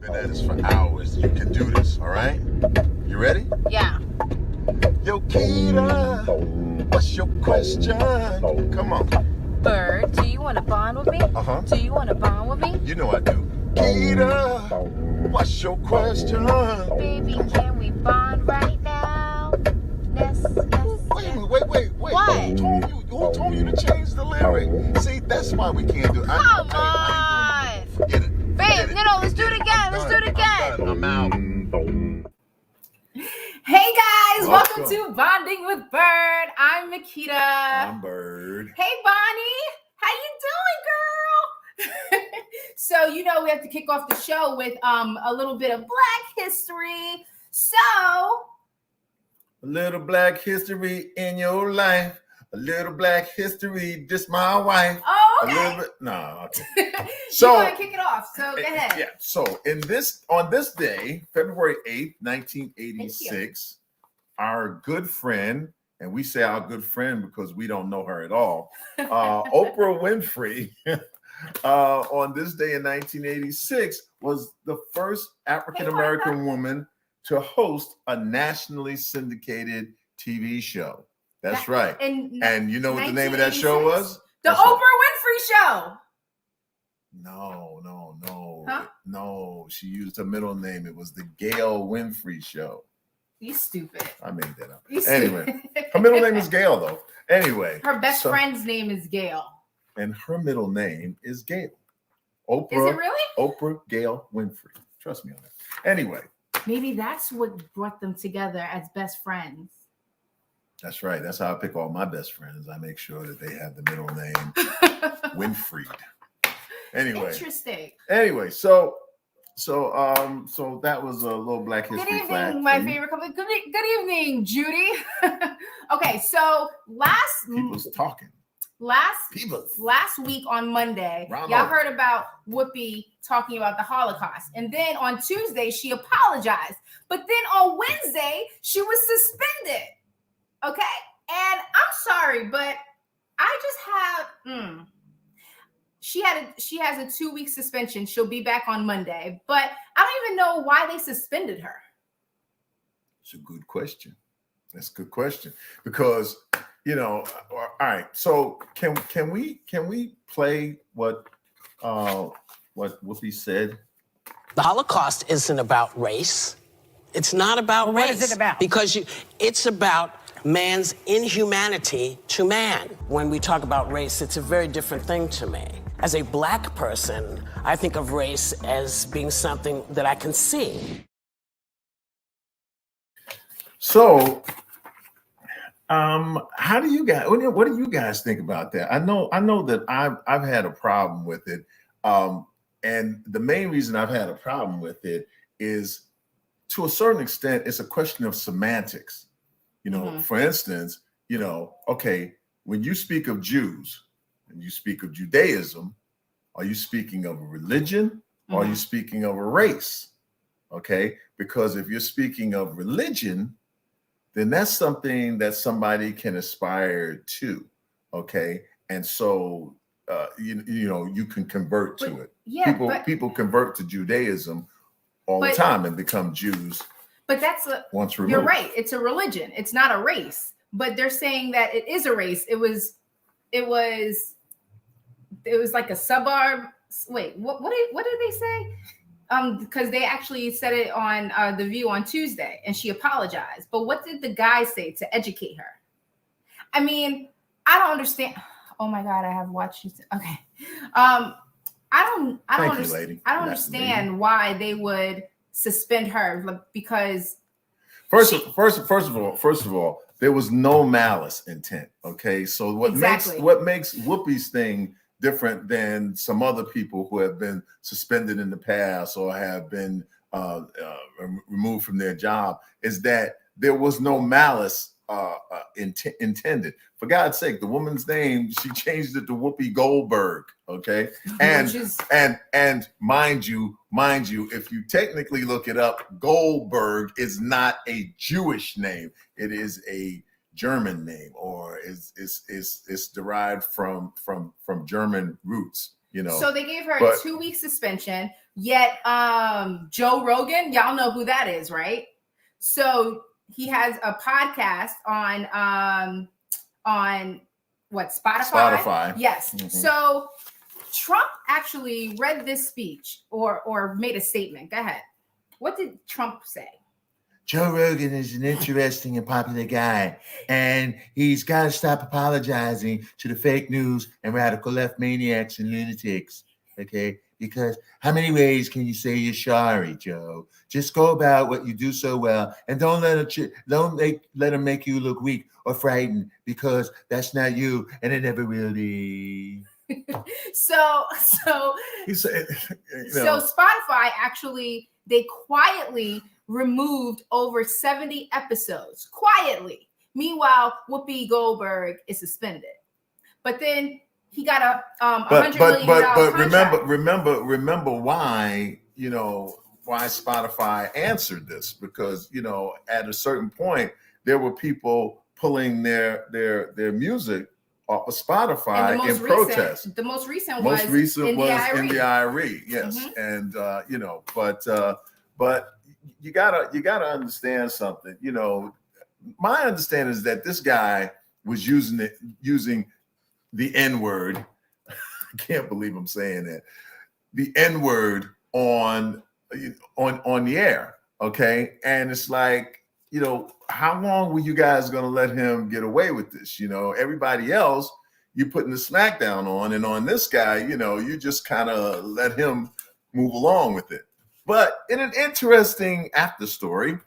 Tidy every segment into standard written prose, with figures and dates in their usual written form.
Been at this for hours. You can do this, all right? You ready? Yeah. Yo, Keita, what's your question? Come on. Bird, do you want to bond with me? Uh-huh. Do you want to bond with me? You know I do. Keita, what's your question? Baby, can we bond right now? Yes. Wait. What? Who told you to change the lyric? See, that's why we can't do it. Come I ain't doing it no more. Forget it. Babe, no, let's do it again. Let's do it again. I'm out. Hey guys, welcome to Bonding with Bird. I'm Makita. I'm Bird. Hey Bonnie, how you doing, girl? So we have to kick off the show with a little bit of Black history. So A little Black history in your life. A little Black history, just my wife. oh, A okay. little bit. No, okay. You So want to kick it off? So go ahead. Yeah. So on this day, February 8th, 1986, our good friend, and we say our good friend because we don't know her at all, Oprah Winfrey, on this day in 1986 was the first African American woman to host a nationally syndicated TV show. That's right. And you know what the name of that show was? The Oprah Winfrey Show. No. Huh? No, she used her middle name. It was the Gail Winfrey Show. You stupid. I made that up. You Anyway, stupid. her middle name is Gail, though. Anyway. Her best friend's name is Gail. And her middle name is Gail. Oprah. Is it really? Oprah Gail Winfrey. Trust me on that. Anyway. Maybe that's what brought them together as best friends. That's right. That's how I pick all my best friends. I make sure that they have the middle name Winfrey. Anyway. Interesting. Anyway, so that was a little Black history Good fact. evening, my favorite company. Good evening, Judy. Okay, so last week on Monday, y'all heard about Whoopi talking about the Holocaust. And then on Tuesday, she apologized. But then on Wednesday, she was suspended. Okay? And I'm sorry, but I just have she has a 2-week suspension. She'll be back on Monday, but I don't even know why they suspended her. It's a good question. That's a good question because all right. So can we play what Whoopi said? The Holocaust isn't about race. It's not about race. What is it about? Because it's about man's inhumanity to man. When we talk about race, it's a very different thing to me. As a Black person, I think of race as being something that I can see. So, how do you guys? What do you guys think about that? I know that I've had a problem with it, and the main reason I've had a problem with it is, to a certain extent, it's a question of semantics. For instance, okay, when you speak of Jews and you speak of Judaism, are you speaking of a religion or are you speaking of a race? Okay, because if you're speaking of religion, then that's something that somebody can aspire to. Okay, and so you can convert to it. Yeah, people convert to Judaism all the time and become Jews. But that's once removed. You're right. It's a religion. It's not a race. But they're saying that it is a race. It was like a suburb. Wait, what did they say? Because they actually said it on The View on Tuesday, and she apologized. But what did the guy say to educate her? I mean, I don't understand. Oh my God, I have watched you. Okay, I don't understand why they would suspend her, because first of all, there was no malice intent. Okay, so what makes Whoopi's thing different than some other people who have been suspended in the past or have been removed from their job is that there was no malice intended. For God's sake, the woman's name, she changed it to Whoopi Goldberg. Okay, and mind you, if you technically look it up, Goldberg is not a Jewish name. It is a German name, or is derived from German roots. you know. So they gave her But- a 2-week suspension. Yet Joe Rogan, y'all know who that is, right? So he has a podcast on what, Spotify? Yes. Mhm. So Trump actually read this speech or made a statement. Go ahead. What did Trump say? Joe Rogan is an interesting and popular guy, and he's got to stop apologizing to the fake news and radical left maniacs and lunatics, okay? Because how many ways can you say you're sorry, Joe? Just go about what you do so well, and don't let them make you look weak or frightened, because that's not you, and it never will be. So He said, So Spotify actually, they quietly removed over 70 episodes. Quietly. Meanwhile, Whoopi Goldberg is suspended. But then he got a $100 million contract. remember why, why Spotify answered this, because, at a certain point there were people pulling their music off of Spotify in protest. The most recent was India Irie, yes. Mm-hmm. And but you gotta understand something. My understanding is that this guy was using the N-word. I can't believe I'm saying that. The N-word on the air. Okay. And it's like, how long were you guys going to let him get away with this? Everybody else, you putting the smackdown on, and on this guy, you just kind of let him move along with it. But in an interesting after story,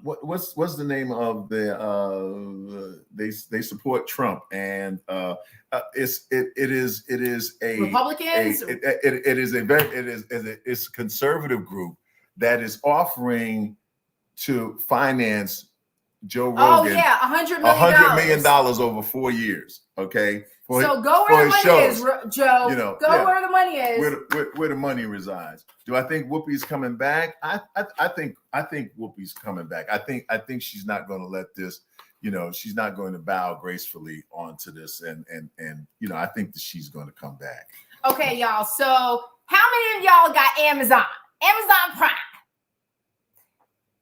what's the name of the they support Trump, and it is a Republicans. It's a conservative group that is offering to finance Joe Rogan. Oh yeah, $100 million over 4 years. Okay. So go where the money is, Joe. Where the money is. Where the money resides. Do I think Whoopi's coming back? I think Whoopi's coming back. I think she's not going to let this. She's not going to bow gracefully onto this, and I think that she's going to come back. Okay, y'all. So how many of y'all got Amazon Prime?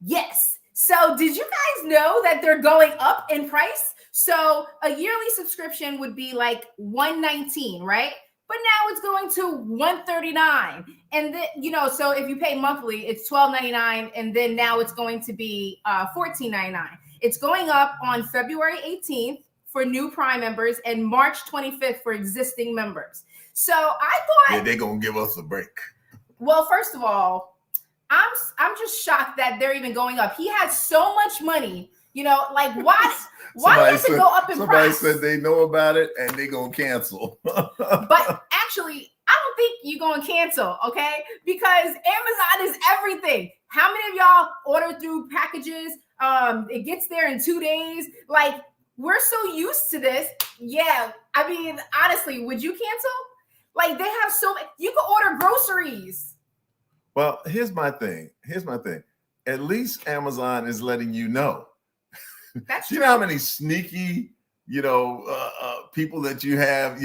Yes. So did you guys know that they're going up in price? So a yearly subscription would be like $119, right? But now it's going to $139. And then, so if you pay monthly, it's $12.99. And then now it's going to be $14.99. It's going up on February 18th for new Prime members and March 25th for existing members. So I thought they're going to give us a break. Well, first of all, I'm just shocked that they're even going up. He has so much money, why does it go up in price? Somebody said they know about it and they're going to cancel. But actually, I don't think you're going to cancel, okay? Because Amazon is everything. How many of y'all order through packages? It gets there in 2 days. Like, we're so used to this. Yeah, I mean, honestly, would you cancel? Like, they have you can order groceries. Well, here's my thing. At least Amazon is letting you know. That's true. You know how many sneaky, people that you have,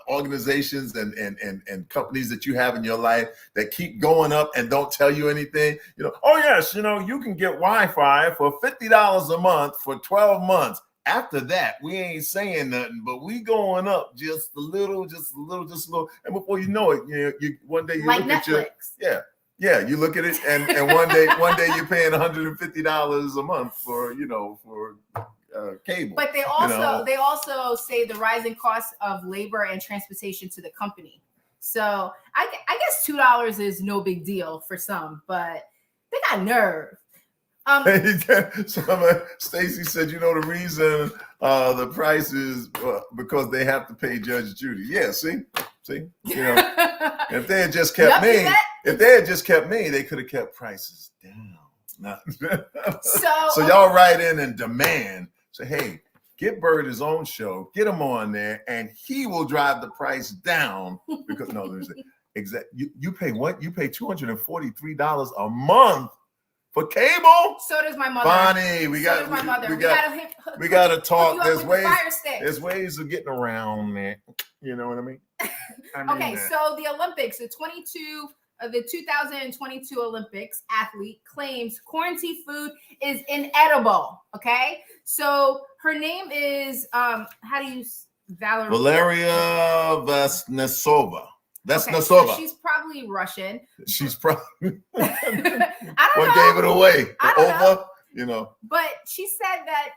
organizations and companies that you have in your life that keep going up and don't tell you anything. Oh yes, you can get Wi-Fi for $50 a month for 12 months. After that, we ain't saying nothing, but we going up just a little. And before you know it, you one day you like look Netflix. at you look at it, and one day you're paying $150 a month for cable. But they also say the rising cost of labor and transportation to the company. So I guess $2 is no big deal for some, but they got nerve. Stacy said, the reason the price is because they have to pay Judge Judy. Yeah, see, if they had just kept me, they could have kept prices down. So y'all write in and demand. Say, hey, get Bird his own show, get him on there, and he will drive the price down. Because you pay what? You pay $243 a month for cable. So does my mother. Bonnie, we So does my mother. We gotta talk. There's There's ways of getting around that. You know what I mean? Okay, so the Olympics, the 2022 Olympics athlete claims quarantine food is inedible. Okay, so her name is how do you Valeria Vesnesova. Okay, so she's probably Russian. She's probably I don't know. What gave it away? I don't know. You know. But she said that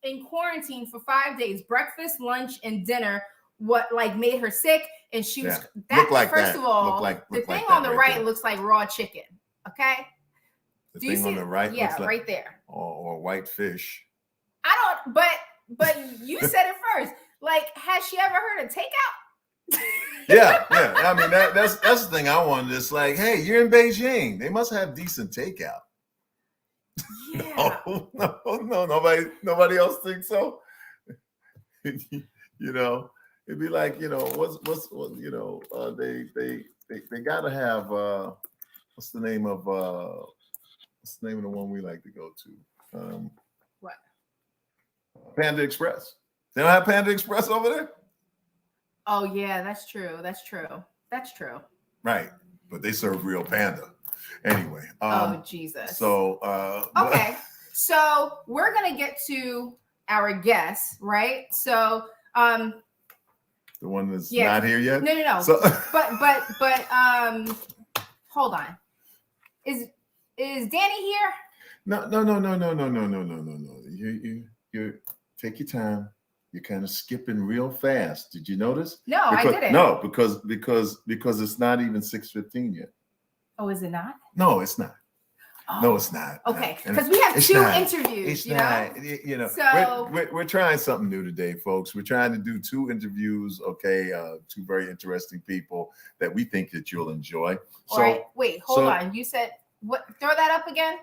in quarantine for 5 days, breakfast, lunch, and dinner, what like made her sick, and she was Look like first that. of all, Look like the thing that on the right there. looks like raw chicken. Okay. The Do you thing see on the right Yeah, looks like, right there. or white fish. I don't. But you said it first. Like, has she ever heard of takeout? Yeah. I mean, that's the thing I wanted. It's like, hey, you're in Beijing. They must have decent takeout. Yeah. No, nobody else thinks so. You know, it'd be like, you know, what's you know, they gotta have what's the name of the one we like to go to? What? Panda Express. They don't have Panda Express over there? Oh yeah, that's true. Right. But they serve real panda. Anyway. Oh Jesus. So okay. So we're gonna get to our guest, right? So the one that's not here yet? No. So, but hold on. Is Danny here? No. You take your time. You're kind of skipping real fast. Did you notice? No, I didn't. No, because it's not even 6:15 yet. Oh, is it not? No, it's not. Oh. No, it's not. Okay, because we have two interviews. It's you not. know? You know, so we're trying something new today, folks. We're trying to do 2 interviews. Okay, 2 very interesting people that we think that you'll enjoy. All right. Wait, hold on. You said what? Throw that up again.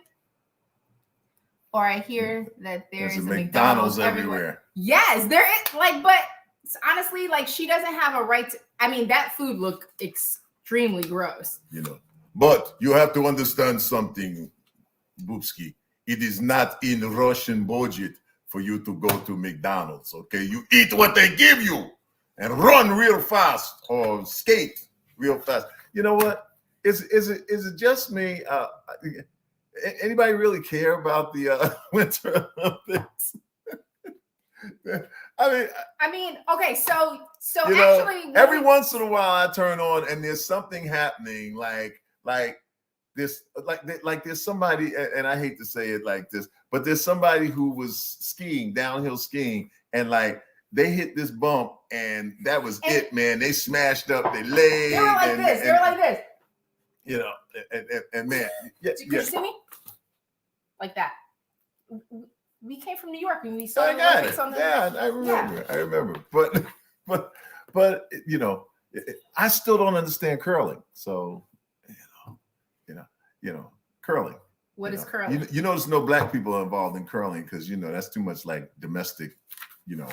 Or I hear that there's a McDonald's everywhere. Yes, there is. Like, but honestly, like she doesn't have a right to. I mean, that food looked extremely gross. You know, but you have to understand something, Boopski. It is not in Russian budget for you to go to McDonald's. Okay, you eat what they give you and run real fast or skate real fast. You know what? Is it just me? Anybody really care about the Winter Olympics? I mean, okay, so you actually, know, every once in a while I turn on and there's something happening, like this, like there's somebody, and I hate to say it like this, but there's somebody who was skiing, downhill skiing, and like they hit this bump, and that was it, man. They smashed up their leg. They were like this. They were like this. You know, and man, could you see me? Like that. We came from New York and we saw I got it. I remember. Yeah. I remember. But you know, I still don't understand curling. So, you know, curling. What is curling? You notice no black people are involved in curling because you know that's too much like domestic, you know,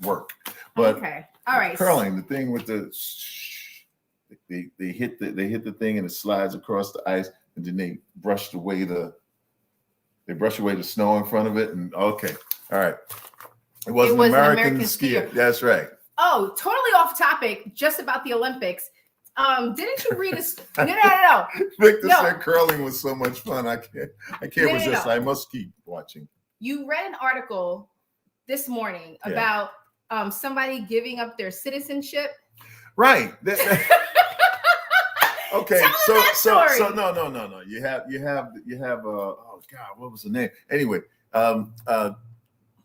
work. But okay, all right. Curling, the thing with the they hit the thing and it slides across the ice, and then they brush away the snow in front of it. And okay, all right. It was an American skier. That's right. Oh, totally off topic, just about the Olympics. Didn't you read a No. Victor said curling was so much fun. I can't resist. No. I must keep watching. You read an article this morning about somebody giving up their citizenship. Right. Okay, so no. You have oh God, what was the name? Anyway,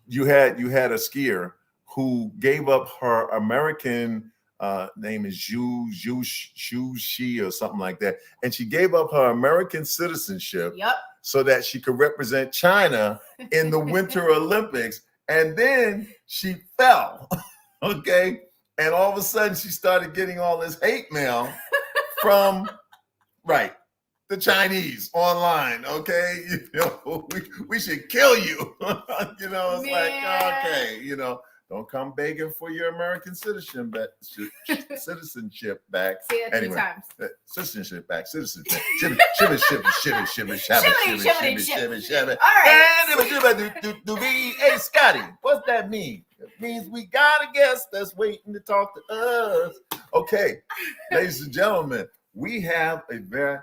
you had a skier who gave up her American name is Zhu Shi or something like that, and she gave up her American citizenship so that she could represent China in the Winter Olympics, and then she fell. Okay, and all of a sudden she started getting all this hate mail from the Chinese online. Okay, you know, we should kill you. You know, it's like okay, you know, Don't come begging for your American citizenship back. Say that Anyway, 3 times. Citizenship back. Citizenship. All right. Hey, Scotty, what's that mean? It means we got a guest that's waiting to talk to us. Okay, ladies and gentlemen, we have a very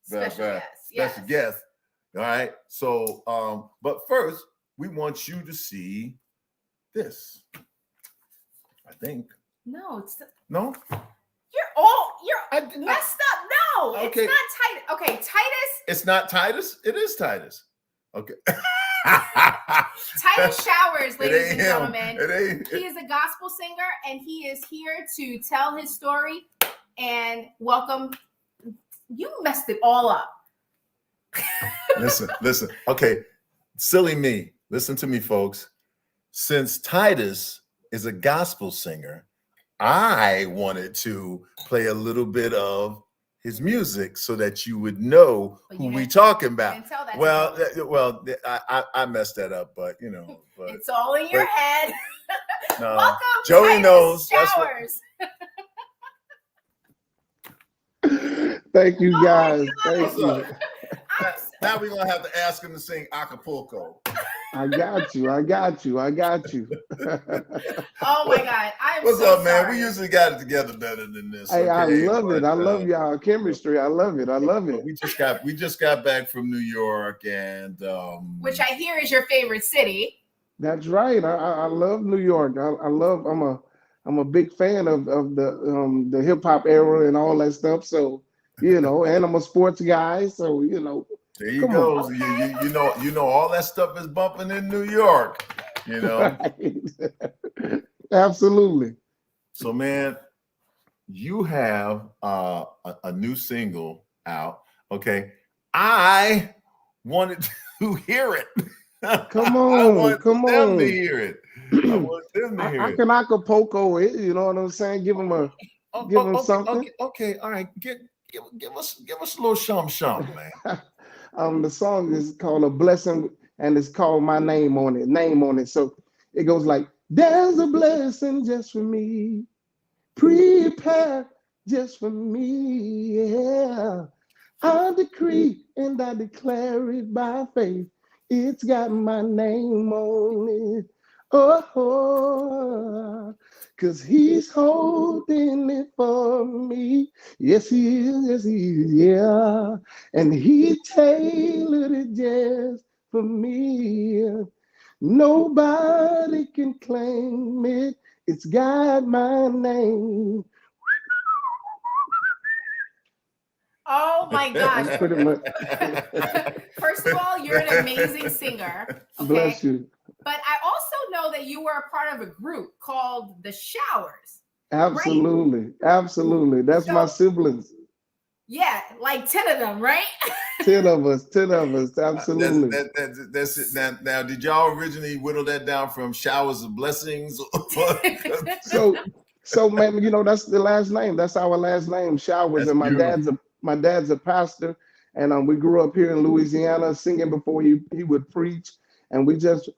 Special guest. All right. So, but first, we want you to see this. I think. No, it's No. you're messed up. No, Okay. it's not Titus. Okay, Titus. It's not Titus. It is Titus. Okay. Titus Showers, ladies and him. gentlemen. It ain't. He is a gospel singer, and he is here to tell his story and welcome. You messed it all up. Listen. Okay, silly me. Listen to me, folks. Since Titus is a gospel singer, I wanted to play a little bit of his music so that you would know who we talking about. Didn't tell that to I messed that up, but you know, but it's all in your head. no, Welcome, Joey Titus knows. Showers. Thank you, guys. Thank What's you. up? Now we're gonna have to ask him to sing Acapulco. I got you. Oh my God. What's so up, man? sorry. We usually got it together better than this. Hey, I okay? love it. I love y'all chemistry. I love it. We just got back from New York, and Which I hear is your favorite city. That's right. I love New York. I'm a big fan of the hip hop era and all that stuff. So, and I'm a sports guy. So, there you go. You know all that stuff is bumping in New York. Right. Absolutely. So, man, you have a new single out. Okay, I wanted to hear it. Come I on, want come them on. to hear it. I want them to hear I it. can Acapulco it. You know what I'm saying? Give them something. Okay, all right. Give us a little shum, man. The song is called A Blessing, and it's called My Name on it. So it goes like, there's a blessing just for me, prepare just for me, yeah. I decree and I declare it by faith. It's got my name on it. Oh, 'cause he's holding it for me. Yes, he is, yeah. And he tailored it just for me. Nobody can claim it. It's got my name. Oh my gosh. That's pretty much. First of all, you're an amazing singer. Okay? Bless you. But I also know that you were a part of a group called The Showers. Absolutely. Absolutely. That's my siblings. Yeah, like 10 of them, right? 10 of us. Absolutely. That's it. Now, did y'all originally whittle that down from Showers of Blessings? So man, that's the last name. That's our last name, Showers. That's And my dad's a pastor, and we grew up here in Louisiana singing before he would preach. And we just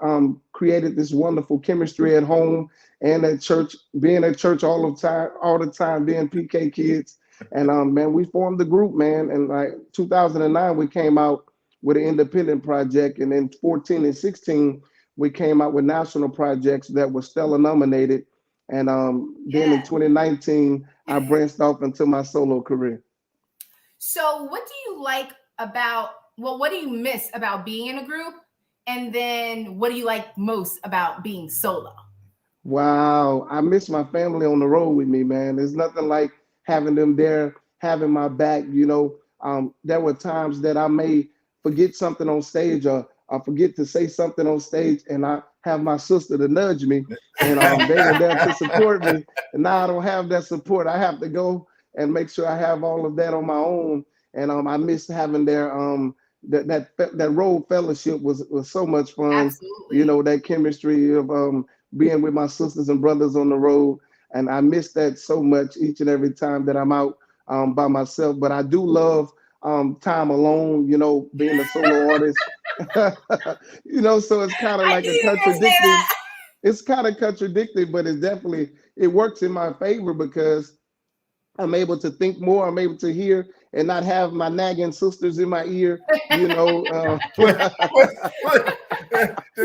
created this wonderful chemistry at home and at church, being at church all the time, being PK kids. And man, we formed the group, man. And like 2009, we came out with an independent project. And then 14 and 16, we came out with national projects that were Stellar nominated. And then in 2019, I branched off into my solo career. So what do you like what do you miss about being in a group? And then what do you like most about being solo? Wow, I miss my family on the road with me, man. There's nothing like having them there, having my back. There were times that I may forget something on stage, or I forget to say something on stage, and I have my sister to nudge me, and they were there to support me. And now I don't have that support. I have to go and make sure I have all of that on my own. And I miss having their that road fellowship was so much fun. Absolutely. That chemistry of being with my sisters and brothers on the road. And I miss that so much each and every time that I'm out by myself. But I do love time alone, being a solo artist. So it's kind of like a contradiction. it's kind of contradictory, but it works in my favor because I'm able to think more. I'm able to hear and not have my nagging sisters in my ear, you know. Did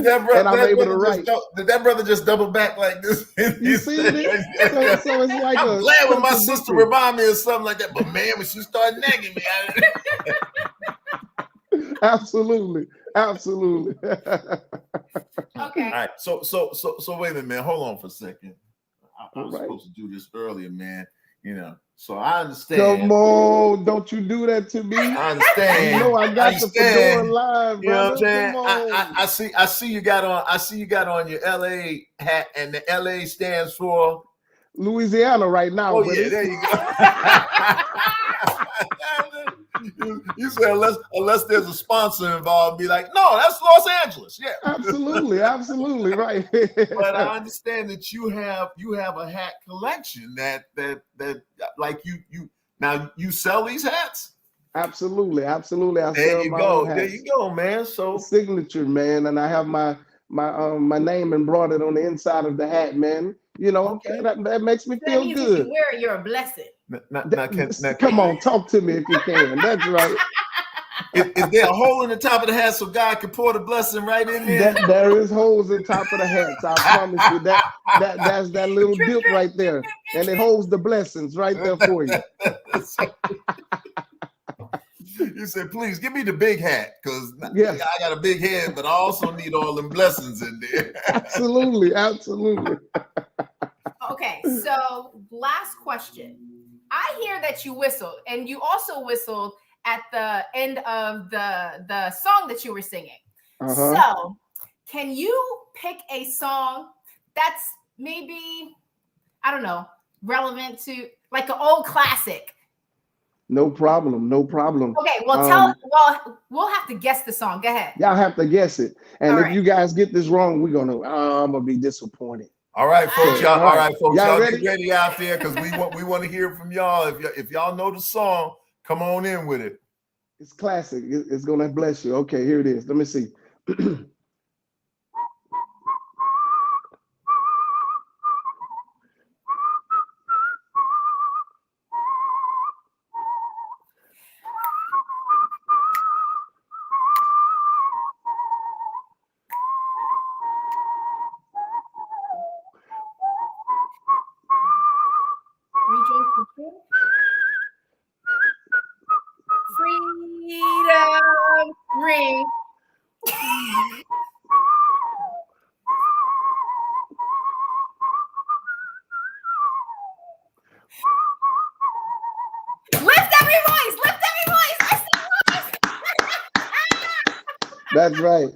that brother, and I'm able to write. Did that brother just double back like this? You see it? So it's like I'm glad when my sister remind me of something like that, but man, when she started nagging me, Absolutely. Okay. All right. So wait a minute, man. Hold on for a second. I was supposed to do this earlier, man. You know, so I understand. Come on, don't you do that to me. I understand. You know I got the fedora line, brother. You know what I'm saying? Come on. I see you got on your LA hat, and the LA stands for Louisiana right now. Oh yeah, there you go. You said unless there's a sponsor involved, be like, no, that's Los Angeles. Yeah, absolutely right. But I understand that you have a hat collection that like you now you sell these hats. Absolutely. There you go, man. So signature, man, and I have my name embroidered on the inside of the hat, man. You know, okay. that makes me feel good. If you wear it, you're a blessing. Come on, talk to me if you can. That's right. Is there a hole in the top of the hat so God can pour the blessing right in there? There is holes in top of the hats. I promise you that's that little dip right there, and it holds the blessings right there for you. You said, please give me the big hat because I got a big head, but I also need all them blessings in there. Absolutely. Okay, so last question. I hear that you whistled, and you also whistled at the end of the song that you were singing. So can you pick a song that's maybe, I don't know, relevant to like an old classic? No problem. Okay, well, we'll have to guess the song. Go ahead. Y'all have to guess it. And all if right. you guys get this wrong, I'm gonna be disappointed. All right, folks, y'all. All right, folks, y'all ready? Get ready out there because we want to hear from y'all. If y'all know the song, come on in with it. It's classic. It's gonna bless you. Okay, here it is. Let me see. Freedom ring. Lift every voice. I see voice. That's right.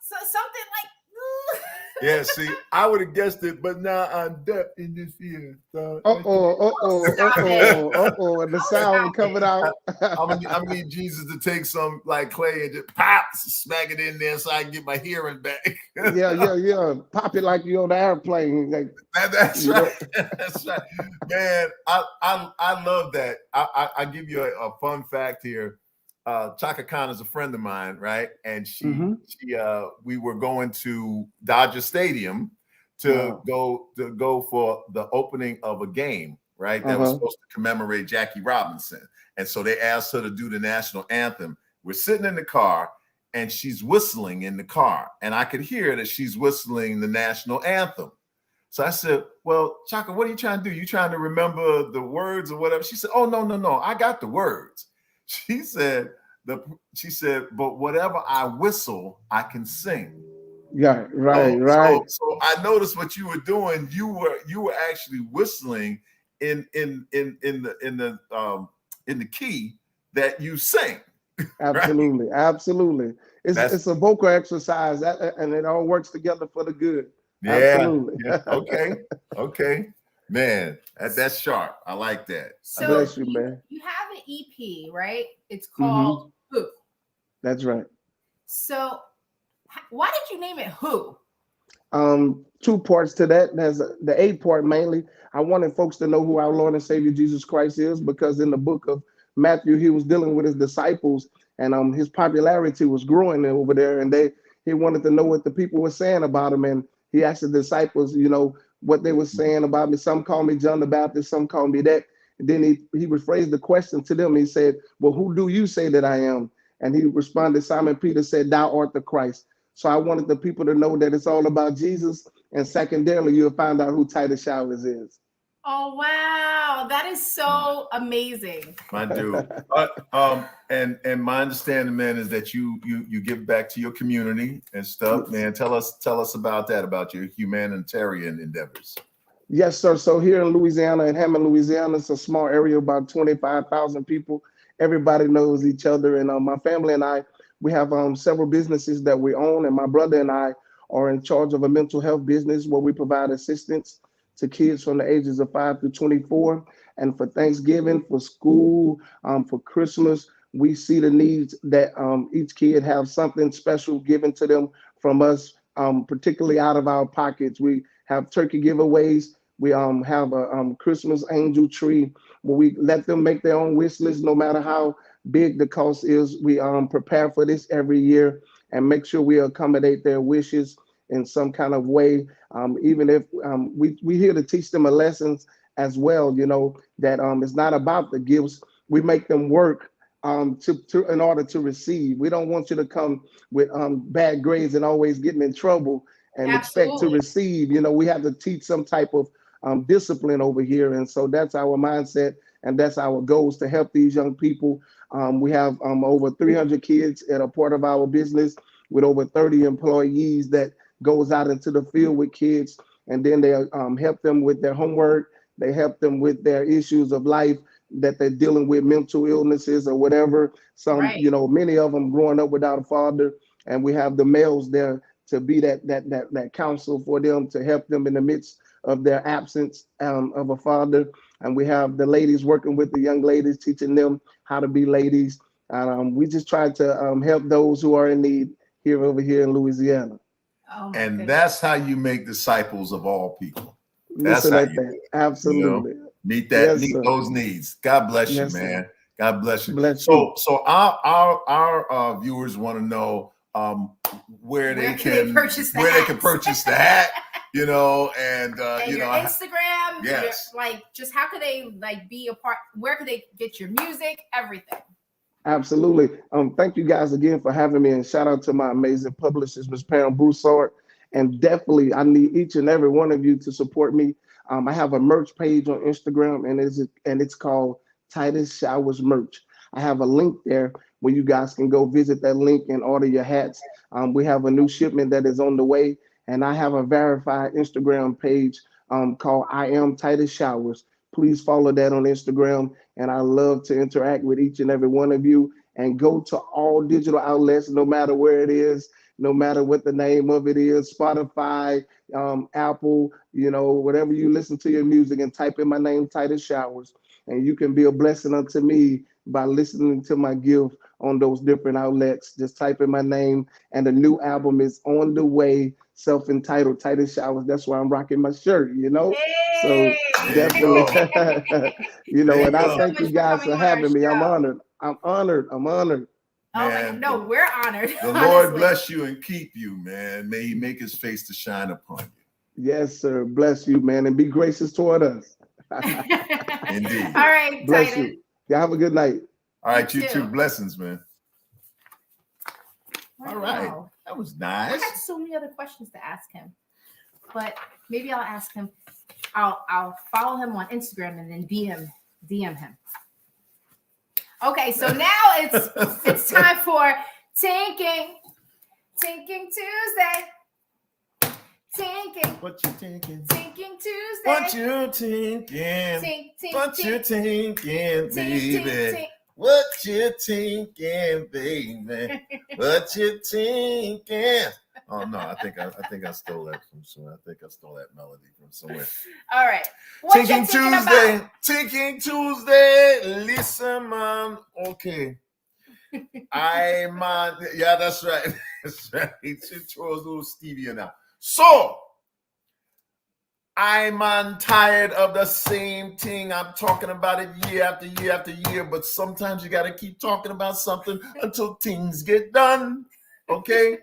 So something like. Yeah, see, I would have guessed it, but now I'm deaf in this ear. So and the sound coming out. I need Jesus to take some like clay and just pop, smack it in there so I can get my hearing back. Yeah. Pop it like you're on the airplane. Like, that's right. That's right. Man, I love that. I give you a fun fact here. Chaka Khan is a friend of mine, right? And we were going to Dodger Stadium to go for the opening of a game, right? That was supposed to commemorate Jackie Robinson. And so they asked her to do the national anthem. We're sitting in the car and she's whistling in the car. And I could hear that she's whistling the national anthem. So I said, well, Chaka, what are you trying to do? You trying to remember the words or whatever? She said, oh, no. I got the words. She said, but whatever I whistle, I can sing. Yeah, right. So I noticed what you were doing. You were actually whistling in the key that you sing. Absolutely, right? Absolutely. It's a vocal exercise, and it all works together for the good. Yeah. Absolutely. Yeah. Okay. Man, that's sharp. I like that. So bless you, man. You have an EP, right? It's called Who. That's right. So why did you name it Who? Two parts to that. There's the A part mainly. I wanted folks to know who our Lord and Savior Jesus Christ is, because in the book of Matthew, he was dealing with his disciples, and his popularity was growing over there, and He wanted to know what the people were saying about him. And he asked the disciples, what they were saying about me. Some call me John the Baptist, some call me that. And then he rephrased the question to them. He said, well, who do you say that I am? And he responded, Simon Peter said, thou art the Christ. So I wanted the people to know that it's all about Jesus. And secondarily, you'll find out who Titus Showers is. Oh, wow. That is so amazing. My dude. And my understanding, man, is that you give back to your community and stuff, man. Tell us about that, about your humanitarian endeavors. Yes, sir. So here in Louisiana, in Hammond, Louisiana, it's a small area, about 25,000 people. Everybody knows each other. And my family and I, we have several businesses that we own. And my brother and I are in charge of a mental health business where we provide assistance to kids from the ages of 5 to 24. And for Thanksgiving, for school, for Christmas, we see the needs that each kid have something special given to them from us, particularly out of our pockets. We have turkey giveaways. We have a Christmas angel tree where we let them make their own wish list, no matter how big the cost is. We prepare for this every year and make sure we accommodate their wishes in some kind of way. Even if we here to teach them a lessons as well, that it's not about the gifts. We make them work in order to receive. We don't want you to come with bad grades and always getting in trouble and expect to receive. We have to teach some type of discipline over here. And so that's our mindset. And that's our goals, to help these young people. We have over 300 kids at a part of our business with over 30 employees that goes out into the field with kids. And then they help them with their homework. They help them with their issues of life that they're dealing with, mental illnesses or whatever. Some, many of them growing up without a father. And we have the males there to be that counsel for them, to help them in the midst of their absence of a father. And we have the ladies working with the young ladies, teaching them how to be ladies. And we just try to help those who are in need over here in Louisiana. Oh, and goodness. that's how you make disciples of all people. That's Listen how at you that. Absolutely. Meet that, Yes, meet sir. those needs. God bless you, Yes, man. sir. God bless you. Bless you. So our viewers want to know where they can purchase the they can hats. purchase the hat, and And you your know, Instagram, yes. just how could they be a part? Where could they get your music? Everything. Absolutely. Thank you guys again for having me, and shout out to my amazing publicist, Ms. Pam Broussard. And definitely, I need each and every one of you to support me. I have a merch page on Instagram, and it's called Titus Showers Merch. I have a link there where you guys can go visit that link and order your hats. We have a new shipment that is on the way, and I have a verified Instagram page called I Am Titus Showers. Please follow that on Instagram, and I love to interact with each and every one of you. And go to all digital outlets, no matter where it is, no matter what the name of it is, Spotify, Apple, whatever you listen to your music, and type in my name, Titus Showers. And you can be a blessing unto me by listening to my gift on those different outlets. Just type in my name, and the new album is on the way, self-entitled Titus Showers. That's why I'm rocking my shirt, Hey! So definitely, and I thank you guys for having me. I'm honored. I'm honored. Man, no, we're honored. The Lord bless you and keep you, man. May He make His face to shine upon you. Yes, sir. Bless you, man, and be gracious toward us. Indeed. All right, Bless Titus. you. Yeah, have a good night. All right, you too. too. Blessings, man. All right. Wow. That was I nice. had so many other questions to ask him, but maybe I'll ask him. I'll follow him on Instagram and then DM him. Okay, so now it's time for Tinking Tuesday. Tinking. What you thinking? Tinking Tuesday. What you thinking? Tink, What you thinking, tink, baby? tink. What you thinking, baby? What you thinking? Oh no, I think I stole that from somewhere. I think I stole that melody from somewhere. All right. What you Tinking thinking Tuesday, about? Tinking Tuesday. Listen, man. Okay. Yeah, that's right. That's right. She throws a little stevia now. So I'm tired of the same thing. I'm talking about it year after year after year, but sometimes you got to keep talking about something until things get done. Okay?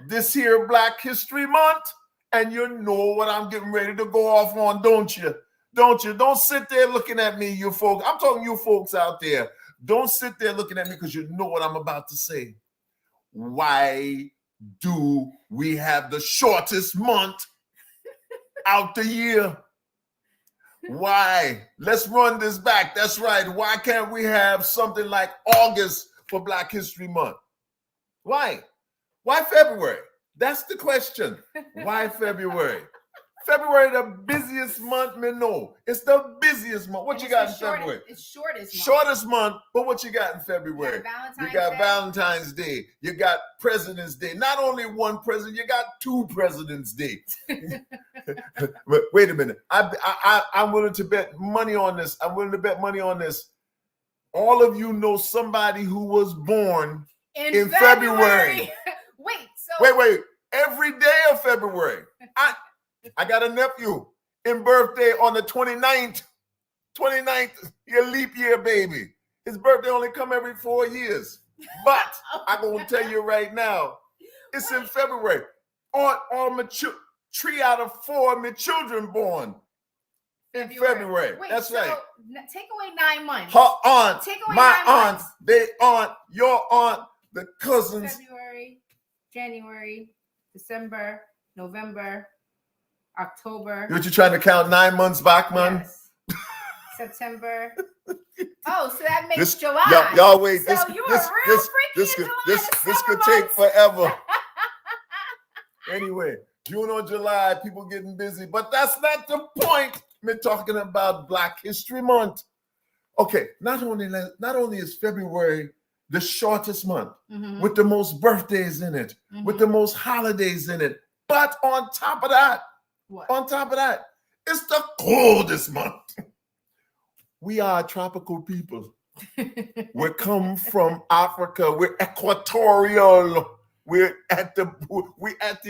this here Black History Month, and you know what I'm getting ready to go off on, don't you? Don't you? Don't sit there looking at me, you folks. I'm talking you folks out there. Don't sit there looking at me because you know what I'm about to say. Why do we have the shortest month out the year? Why? Let's run this back. That's right. Why can't we have something like August for Black History Month? Why? Why February? That's the question. Why February? February, the busiest month, me know. It's the busiest month. What you got in February? It's shortest month. Shortest month, but what you got in February? You got Valentine's Valentine's Day. You got President's Day. Not only one president, you got two President's Day. Wait a minute. I'm willing to bet money on this. I'm willing to bet money on this. All of you know somebody who was born in February. Wait. Every day of February. I got a nephew in birthday on the 29th. 29th, your leap year baby. His birthday only come every 4 years. But I'm going to tell you right now, it's in February. All mature, 3 out of 4 of my children born in February. Wait, that's right. Take away 9 months. Her aunt, Take away my 9 aunt, months. they aunt, your aunt, the cousins. February, January, December, November, October. What you trying to count 9 months back, man? Yes. September. Oh, so that makes July. Y'all wait. So you were real freaky in July. This could take forever. Anyway, June or July, people getting busy, but that's not the point. We're talking about Black History Month. Okay, not only is February the shortest month with the most birthdays in it, with the most holidays in it, but on top of that, it's the coldest month. We are tropical people. We come from Africa. We're equatorial. We're at the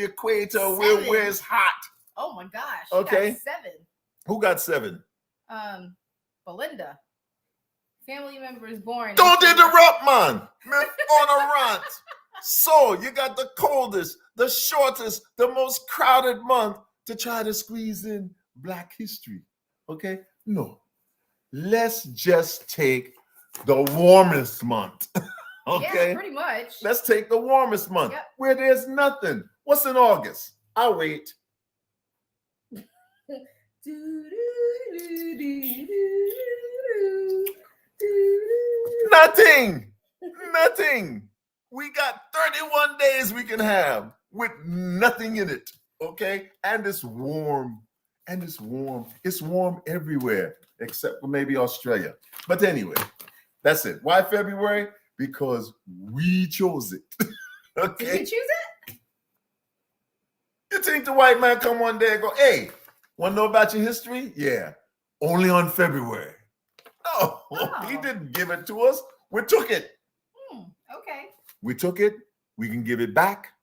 equator. Where it's hot. Oh my gosh. Okay. Got 7. Who got 7? Belinda. Family members born. Don't interrupt, man. Man on a rant. So you got the coldest, the shortest, the most crowded month to try to squeeze in Black history. Okay? No. Let's just take the warmest month. Okay? Yeah, pretty much. Let's take the warmest month where there's nothing. What's in August? I'll wait. Nothing. We got 31 days we can have with nothing in it. Okay? And it's warm. It's warm everywhere except for maybe Australia. But anyway, that's it. Why February? Because we chose it. Okay? Did you choose it? You think the white man come one day and go, hey, want to know about your history? Yeah. Only on February. No, he didn't give it to us. We took it. Okay. We took it. We can give it back,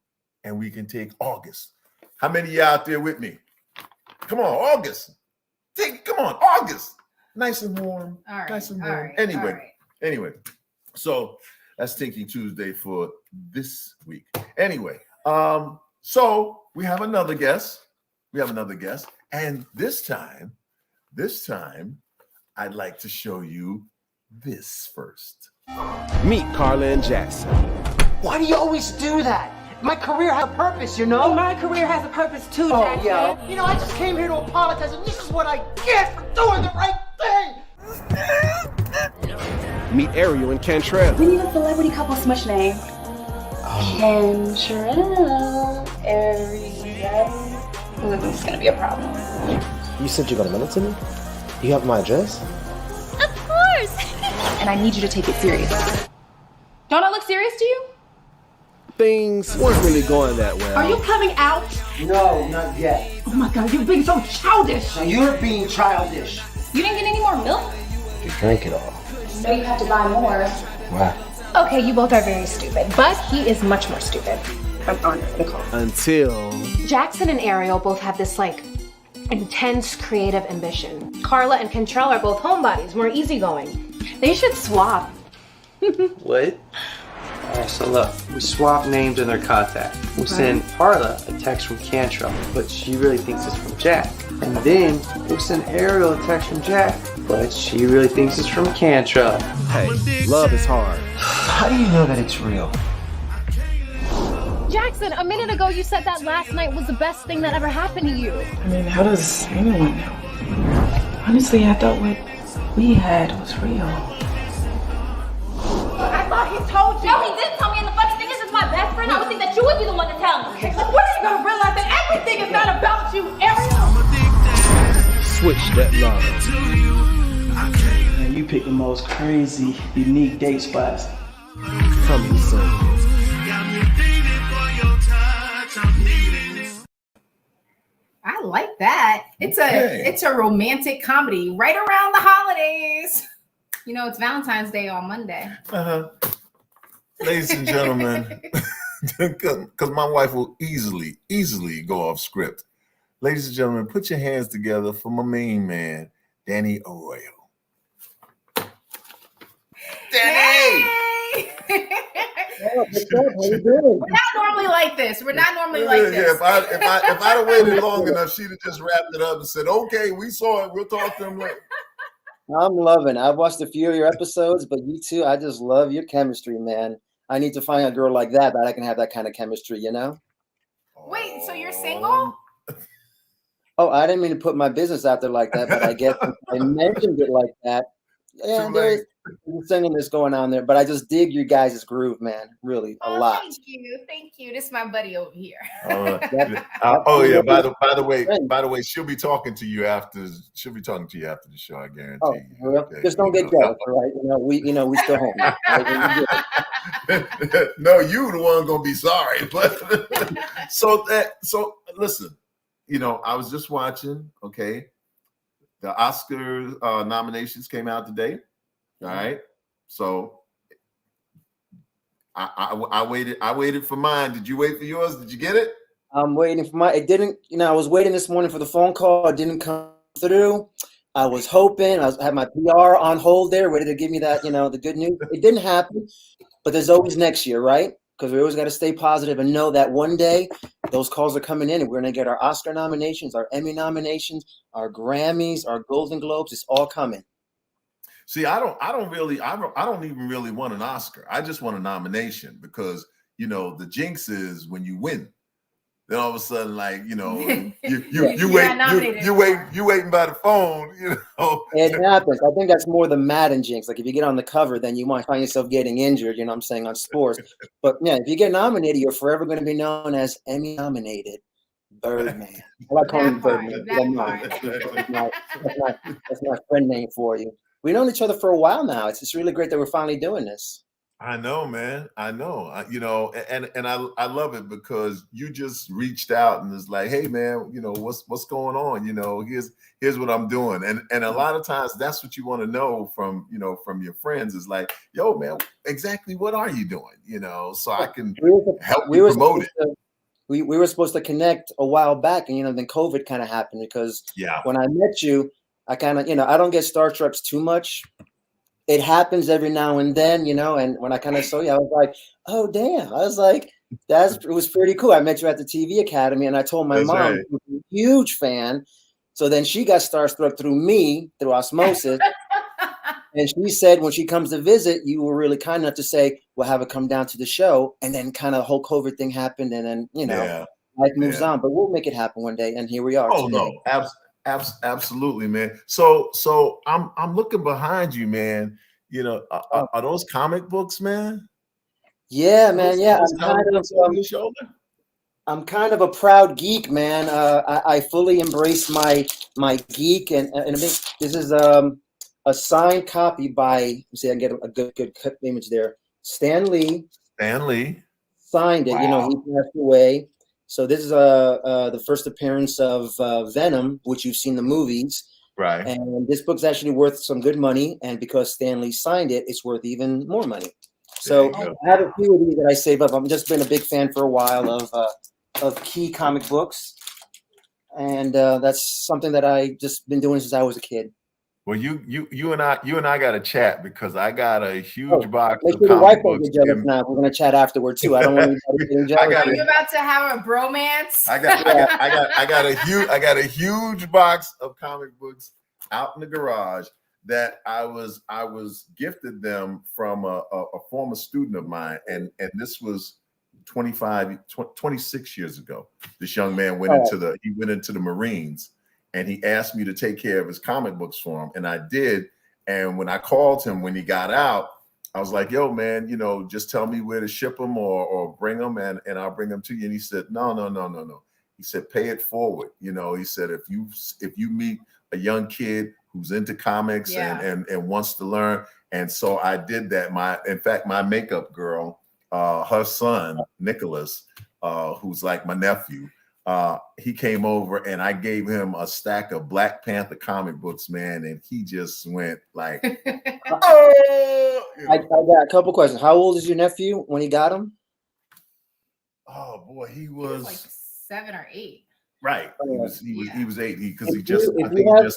and we can take August. How many of you out there with me? Come on, August. Come on, August. Nice and warm. All right. Nice and warm. All right. Anyway. So that's Thinking Tuesday for this week. Anyway, so we have another guest. And this time, I'd like to show you this first. Meet Carla and Jackson. Why do you always do that? My career has a purpose, you know? Well, my career has a purpose too, Jackson. Yeah. You know, I just came here to apologize, and this is what I get for doing the right thing! Meet Arroyo and Cantrell. We need a celebrity couple smush name. Cantrell. Ariel. This is gonna be a problem. You said you're gonna mail it to me? You have my address? Of course! And I need you to take it serious. Don't I look serious to you? Things weren't really going that well. Are you coming out? No, not yet. Oh my god, you're being so childish! Now you're being childish. You didn't get any more milk? You drank it all. No, you have to buy more. Why? Okay, you both are very stupid, but he is much more stupid. I'm honored, Nicole. Until Jackson and Ariel both have this, intense creative ambition. Carla and Cantrell are both homebodies, more easygoing. They should swap. What? Alright, so look, we swap names in their contact. We send Parla a text from Cantrell, but she really thinks it's from Jack. And then we send Ariel a text from Jack, but she really thinks it's from Cantrell. Hey, love is hard. How do you know that it's real? Jackson, a minute ago you said that last night was the best thing that ever happened to you. I mean, how does anyone know? Honestly, I thought what we had was real. I thought he told you. No, he didn't tell me, and the funny thing is, it's my best friend. I would think that you would be the one to tell me. When are you gonna realize that everything is not about you, Ariel? Switch that love. Man, you picked the most crazy, unique date spots. Coming soon. I like that. It's a romantic comedy right around the holidays. You know, it's Valentine's Day on Monday. Ladies and gentlemen, because my wife will easily go off script. Ladies and gentlemen, put your hands together for my main man, Danny Arroyo. Danny! We're not normally like this. We're not normally like this. If I'd have waited long enough, she'd have just wrapped it up and said, "Okay, we saw it. We'll talk to him later." I'm loving it. I've watched a few of your episodes, but you two, I just love your chemistry, man. I need to find a girl like that I can have that kind of chemistry, you know? Wait, so you're single? Oh, I didn't mean to put my business out there like that, but I guess I mentioned it like that. Yeah, there's singing this going on there, but I just dig your guys' groove, man. Really, a lot. Thank you. This is my buddy over here. Oh yeah. By the way, she'll be talking to you after. She'll be talking to you after the show. I guarantee. Oh, you. Well, okay. Just don't get jealous, all right? We still home. Right? No, you the one gonna be sorry. But so listen. You know, I was just watching. Okay. The Oscar nominations came out today. All right. So I waited for mine. Did you wait for yours? Did you get it? I'm waiting for mine. It didn't, I was waiting this morning for the phone call. It didn't come through. I was hoping. I had my PR on hold there, ready to give me that, the good news. It didn't happen, but there's always next year, right? Because we always got to stay positive and know that one day those calls are coming in and we're going to get our Oscar nominations, our Emmy nominations, our Grammys, our Golden Globes. It's all coming. See, I don't even really want an Oscar. I just want a nomination because, the jinx is when you win. Then all of a sudden, you waiting by the phone, It happens. I think that's more the Madden jinx. Like if you get on the cover, then you might find yourself getting injured, what I'm saying, on sports. But yeah, if you get nominated, you're forever going to be known as Emmy nominated Birdman. I like calling him Birdman. That's my friend name for you. We've known each other for a while now. It's really great that we're finally doing this. I know, man. I know. And I love it because you just reached out and it's like, hey, man, what's going on? Here's what I'm doing. And a lot of times that's what you want to know from your friends is like, yo, man, exactly what are you doing? So I can help you promote it. We were supposed to connect a while back and then COVID kind of happened because when I met you, I kind of, I don't get starstruck too much. It happens every now and then, and when I kind of saw you, I was like, oh, damn. I was like, it was pretty cool. I met you at the TV Academy and I told my mom, right. Who's a huge fan. So then she got starstruck through me, through osmosis. And she said, when she comes to visit, you were really kind enough to say, we'll have her come down to the show. And then kind of the whole COVID thing happened. And then, life moves on, but we'll make it happen one day. And here we are. Oh, today. No, absolutely, man. So I'm looking behind you, man. Are those comic books, man? Yeah, man. Yeah, I'm kind of a proud geek, man. I fully embrace my geek, and this is a signed copy by. Let's see, I can get a good image there. Stan Lee. Signed it. Wow. He passed away. So this is the first appearance of Venom, which you've seen the movies. Right. And this book's actually worth some good money. And because Stan Lee signed it, it's worth even more money. So I have a few of these that I save up. I've just been a big fan for a while of key comic books. And that's something that I just been doing since I was a kid. Well, you and I got to chat because I got a huge box Make of sure the comic wife don't books. get jealous now. We're gonna chat afterward too. I don't want anybody getting jealous. Are you about to have a bromance? I got a huge box of comic books out in the garage that I was gifted them from a former student of mine, and this was 26 years ago. This young man went into the Marines, and he asked me to take care of his comic books for him, and I did. And when I called him when he got out, I was like, "Yo, man, just tell me where to ship them or bring them, and I'll bring them to you." And he said, "No. He said, pay it forward. He said, if you meet a young kid who's into comics and wants to learn." And so I did that. In fact, my makeup girl, her son, Nicholas, who's like my nephew, he came over and I gave him a stack of Black Panther comic books, man. And he just went like, oh! I got a couple questions. How old is your nephew when he got him? Oh boy, he was like 7 or 8. Right. He was 8 because he just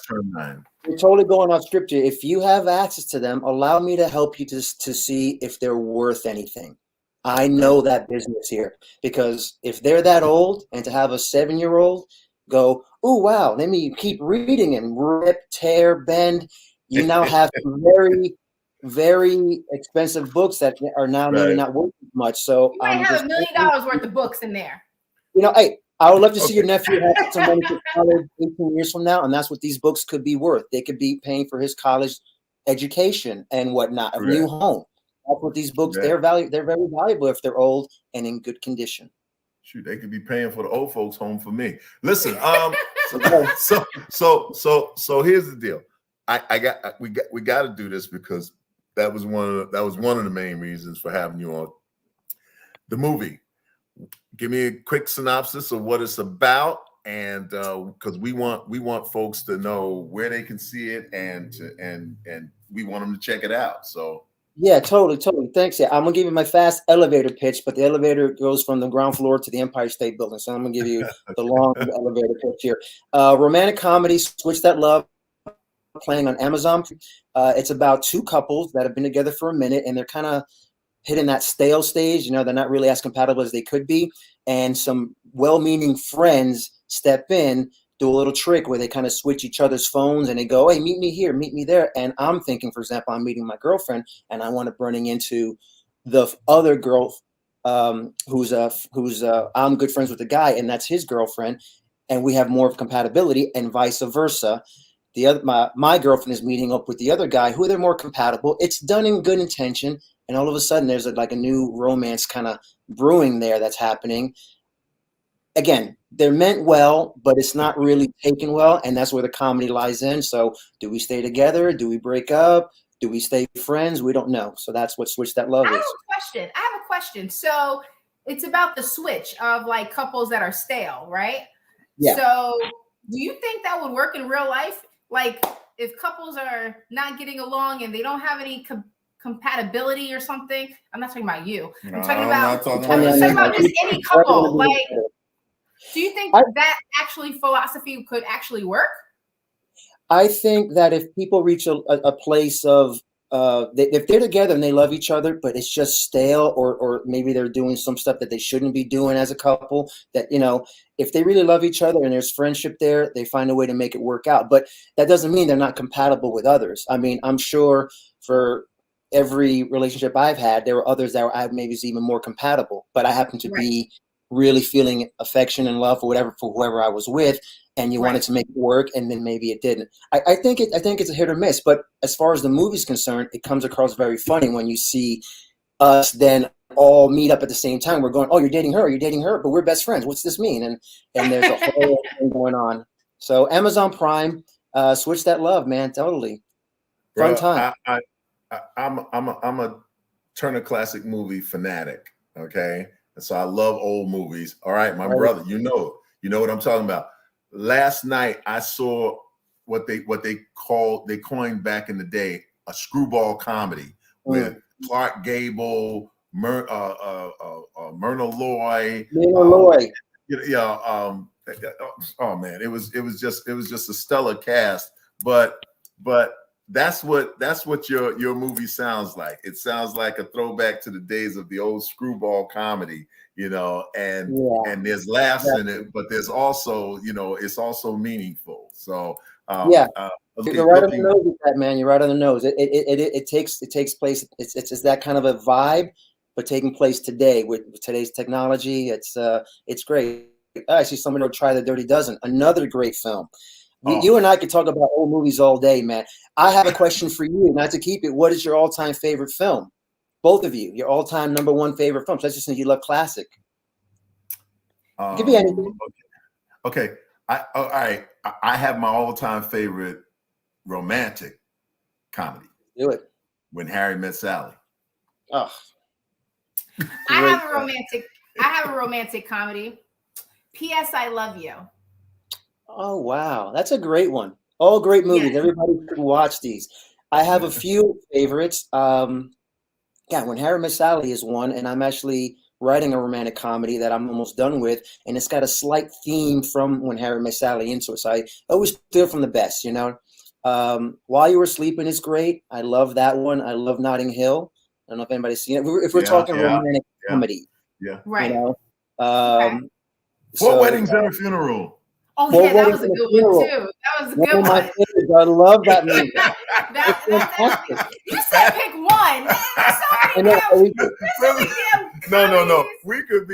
turned 9. We're totally going off script here. If you have access to them, allow me to help you to see if they're worth anything. I know that business here because if they're that old and to have a 7-year-old go, oh wow, let me keep reading and rip, tear, bend. You now have very, very expensive books that are now maybe not worth much. So you might have $1 million worth of books in there. Hey, I would love to see your nephew have some money for college 18 years from now, and that's what these books could be worth. They could be paying for his college education and whatnot, a new home. That's what these books, they're very valuable if they're old and in good condition. Shoot, they could be paying for the old folks home for me. Listen, so here's the deal. We got to do this because that was one of the main reasons for having you on. The movie. Give me a quick synopsis of what it's about, and because we want folks to know where they can see it, and we want them to check it out. So yeah, totally. Thanks. Yeah, I'm gonna give you my fast elevator pitch, but the elevator goes from the ground floor to the Empire State Building. So I'm gonna give you the long elevator pitch here. Romantic comedy, Switch That Love, playing on Amazon. It's about two couples that have been together for a minute, and they're kind of hitting that stale stage. They're not really as compatible as they could be. And some well-meaning friends step in, do a little trick where they kind of switch each other's phones and they go, hey, meet me here, meet me there. And I'm thinking, for example, I'm meeting my girlfriend and I want to running into the other girl who's I'm good friends with the guy and that's his girlfriend. And we have more of compatibility and vice versa. My girlfriend is meeting up with the other guy who they're more compatible. It's done in good intention. And all of a sudden there's like a new romance kind of brewing there that's happening. Again, they're meant well, but it's not really taken well. And that's where the comedy lies in. So do we stay together? Do we break up? Do we stay friends? We don't know. So that's what Switch That Love is. I have a question. So it's about the switch of like couples that are stale, right? Yeah. So do you think that would work in real life? Like if couples are not getting along and they don't have any compatibility or something. I'm not talking about you. I'm talking about just any couple. Like, do you think that actually philosophy could actually work? I think that if people reach a place of if they're together and they love each other, but it's just stale, or maybe they're doing some stuff that they shouldn't be doing as a couple, that, if they really love each other and there's friendship there, they find a way to make it work out. But that doesn't mean they're not compatible with others. I mean, I'm sure for every relationship I've had, there were others that were maybe even more compatible, but I happened to be really feeling affection and love or whatever for whoever I was with, and you wanted to make it work, and then maybe it didn't. I think it's a hit or miss, but as far as the movie's concerned, it comes across very funny when you see us then all meet up at the same time. We're going, oh, you're dating her, but we're best friends. What's this mean? And there's a whole thing going on. So Amazon Prime, Switch That Love, man, totally fun time. I'm a Turner Classic Movie fanatic. Okay, and so I love old movies. All right, my brother, you know what I'm talking about. Last night I saw what they coined back in the day a screwball comedy with Clark Gable, Myrna Loy. Oh man, it was just a stellar cast. But but that's what your movie sounds like. It sounds like a throwback to the days of the old screwball comedy, you know, and there's laughs in it, but there's also, you know, it's also meaningful. So you're right on the nose with that, man. You're right on the nose. It takes place. It's that kind of a vibe, but taking place today with today's technology. It's great. I see someone will try The Dirty Dozen, another great film. You and I could talk about old movies all day, man. I have a question for you, not to keep it. What is your all-time favorite film? Both of you, your all-time number one favorite film. Let's just say you love classic. It could be anything. Okay. All right. I have my all-time favorite romantic comedy. Do it. When Harry Met Sally. Oh. I have a romantic comedy. P.S. I Love You. Oh, wow. That's a great one. All great movies. Yes. Everybody should watch these. I have a few favorites. When Harry Met Sally is one, and I'm actually writing a romantic comedy that I'm almost done with, and it's got a slight theme from When Harry Met Sally into it. So I always feel from the best, you know. While You Were Sleeping is great. I love that one. I love Notting Hill. I don't know if anybody's seen it. If we're talking romantic comedy. Yeah. Right. You know? Four Weddings and a Funeral. Oh, yeah, that was a good one, too. That was a good one. I love that movie. You said pick one. No. We could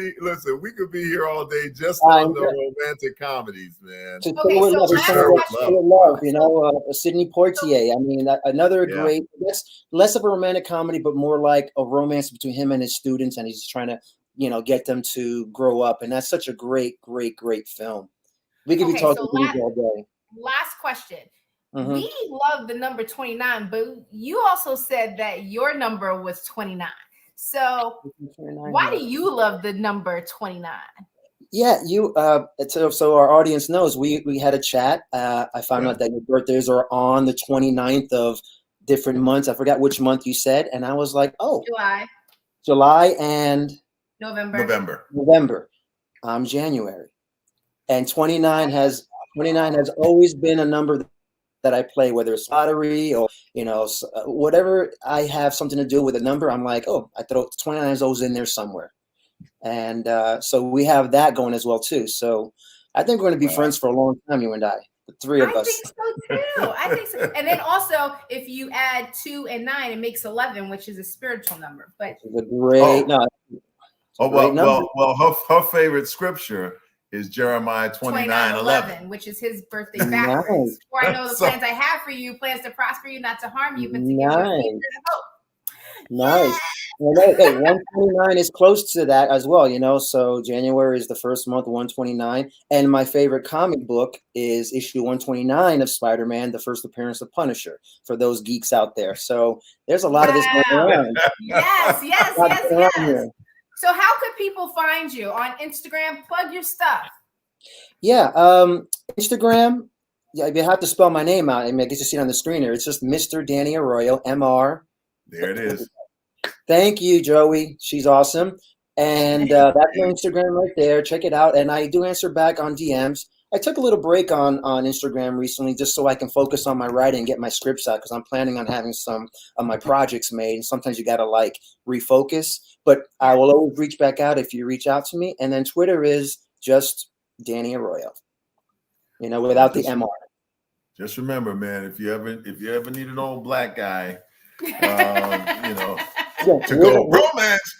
be here all day just on the romantic comedies, man. Love, you know, Sidney Poitier. I mean, another great, less of a romantic comedy, but more like a romance between him and his students, and he's trying to, you know, get them to grow up. And that's such a great film. We could be talking all day. Last question. Mm-hmm. We love the number 29, but you also said that your number was 29. So why do you love the number 29? Yeah, so our audience knows we had a chat. I found out that your birthdays are on the 29th of different months. I forgot which month you said, and I was like, July and November. I'm January. And 29 has always been a number that I play, whether it's lottery or, you know, whatever I have something to do with a number. I'm like, I throw 29 is always in there somewhere. And so we have that going as well, too. So I think we're going to be friends for a long time, you and I, the three of us. I think so, too. I think so. And then also, if you add 2 and 9, it makes 11, which is a spiritual number. But her favorite scripture is Jeremiah 29:11, which is his birthday backwards. For I know the plans I have for you, plans to prosper you, not to harm you, but to give you a future and hope. Nice. Well, hey, 129 is close to that as well, you know. So January is the first month, 129. And my favorite comic book is issue 129 of Spider-Man, the first appearance of Punisher, for those geeks out there. So there's a lot of this going on. Yes. So how could people find you on Instagram? Plug your stuff. Yeah, Instagram. Yeah, you have to spell my name out. I mean, I guess you see it on the screen here. It's just Mr. Danny Arroyo, MR. There it is. Thank you, Joey. She's awesome. And that's my Instagram right there. Check it out. And I do answer back on DMs. I took a little break on Instagram recently just so I can focus on my writing and get my scripts out because I'm planning on having some of my projects made. And sometimes you got to like refocus. But I will always reach back out if you reach out to me. And then Twitter is just Danny Arroyo, you know, without the MR. Just remember, man, if you ever need an old black guy, you know, to go romance.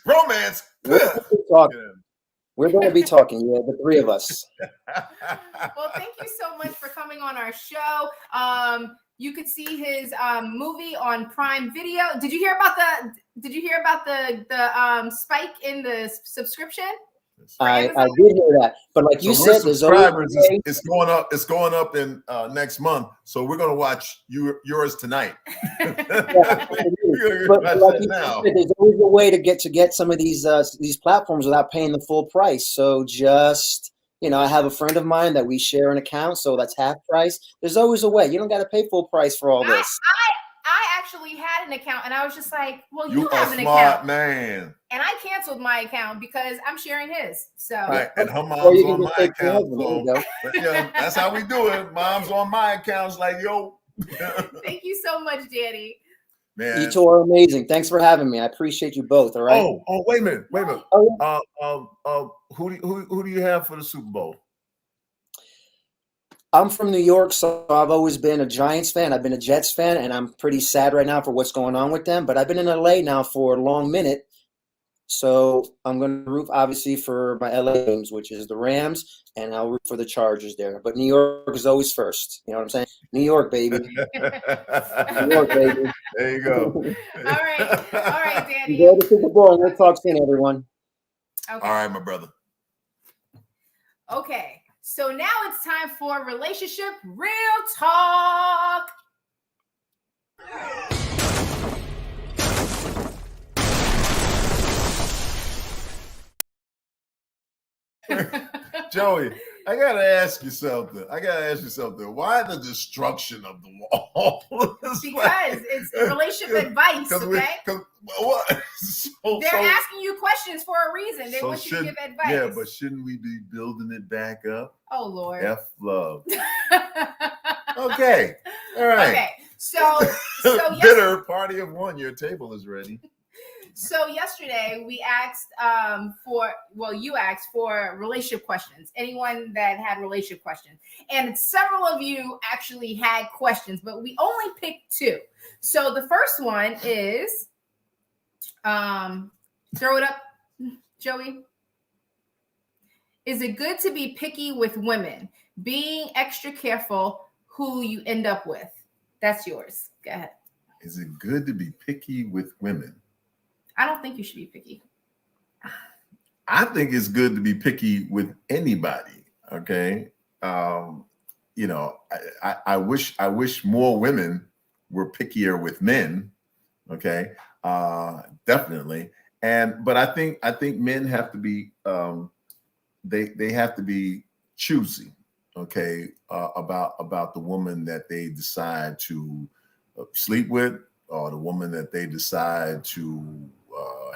We're going to be talking, the three of us. Well, thank you so much for coming on our show. You could see his movie on Prime Video. Did you hear about the spike in the subscription? I did hear that, but like you said, there's subscribers. It's going up. It's going up in next month. So we're going to watch yours tonight. But like you said, there's always a way to get some of these platforms without paying the full price. So just, you know, I have a friend of mine that we share an account, so that's half price. There's always a way. You don't got to pay full price for all this. I actually had an account, and I was just like, "Well, you have an smart account, man." And I canceled my account because I'm sharing his. So right, and her mom's on my account. So yeah, that's how we do it. Mom's on my account. It's like, yo, Thank you so much, Danny. Man. You two are amazing. Thanks for having me. I appreciate you both. All right. Oh, wait a minute. Who do you have for the Super Bowl? I'm from New York, so I've always been a Giants fan. I've been a Jets fan, and I'm pretty sad right now for what's going on with them. But I've been in LA now for a long minute, so I'm going to root obviously for my LA games, which is the Rams, and I'll root for the Chargers there. But New York is always first. You know what I'm saying? New York, baby. New York, baby. There you go. All right, Danny. Enjoy the Super Bowl, and we'll talk soon, everyone. Okay. All right, my brother. Okay, so now it's time for relationship real talk. Joey, I gotta ask you something. Why the destruction of the wall? Because it's relationship advice, okay? What? They're asking you questions for a reason. They want you to give advice. Yeah, but shouldn't we be building it back up? Oh, Lord. F love. Okay. All right. Okay. So bitter party of one. Your table is ready. So yesterday we asked you asked for relationship questions. Anyone that had relationship questions. And several of you actually had questions, but we only picked 2. So the first one is throw it up, Joey. Is it good to be picky with women? Being extra careful who you end up with. That's yours. Go ahead. Is it good to be picky with women? I don't think you should be picky. I think it's good to be picky with anybody. Okay. I wish more women were pickier with men. Okay. Definitely. But I think men have to be, they have to be choosy. Okay. About the woman that they decide to sleep with, or the woman that they decide to